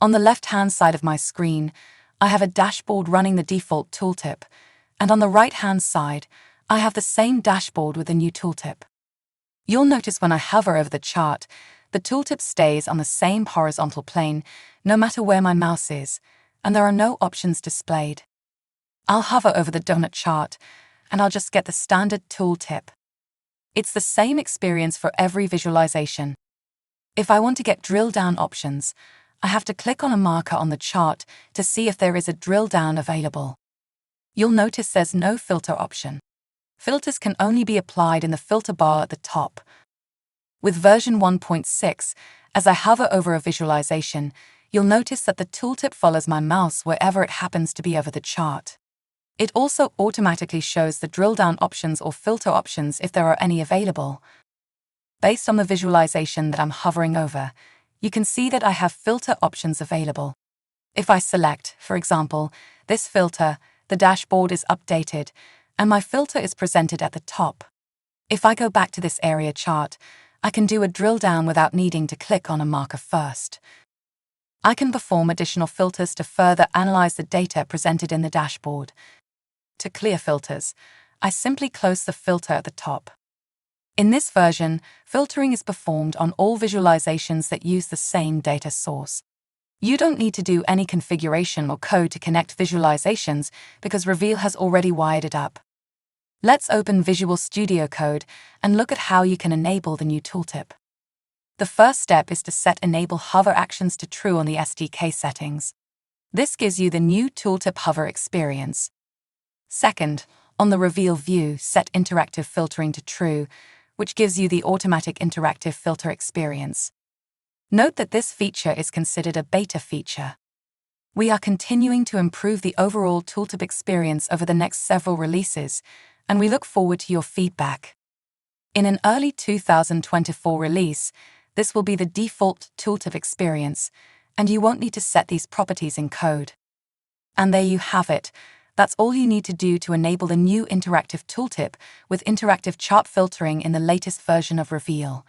On the left-hand side of my screen, I have a dashboard running the default tooltip, and on the right-hand side, I have the same dashboard with a new tooltip. You'll notice when I hover over the chart, the tooltip stays on the same horizontal plane, no matter where my mouse is, and there are no options displayed. I'll hover over the donut chart, and I'll just get the standard tooltip. It's the same experience for every visualization. If I want to get drill-down options, I have to click on a marker on the chart to see if there is a drill-down available. You'll notice there's no filter option. Filters can only be applied in the filter bar at the top. With version 1.6, as I hover over a visualization, you'll notice that the tooltip follows my mouse wherever it happens to be over the chart. It also automatically shows the drill-down options or filter options if there are any available. Based on the visualization that I'm hovering over, you can see that I have filter options available. If I select, for example, this filter, the dashboard is updated, and my filter is presented at the top. If I go back to this area chart, I can do a drill down without needing to click on a marker first. I can perform additional filters to further analyze the data presented in the dashboard. To clear filters, I simply close the filter at the top. In this version, filtering is performed on all visualizations that use the same data source. You don't need to do any configuration or code to connect visualizations because Reveal has already wired it up. Let's open Visual Studio Code and look at how you can enable the new tooltip. The first step is to set Enable Hover Actions to True on the SDK settings. This gives you the new tooltip hover experience. Second, on the Reveal view, set Interactive Filtering to True, which gives you the automatic interactive filter experience. Note that this feature is considered a beta feature. We are continuing to improve the overall tooltip experience over the next several releases, and we look forward to your feedback. In an early 2024 release, this will be the default tooltip experience, and you won't need to set these properties in code. And there you have it. That's all you need to do to enable the new interactive tooltip with interactive chart filtering in the latest version of Reveal.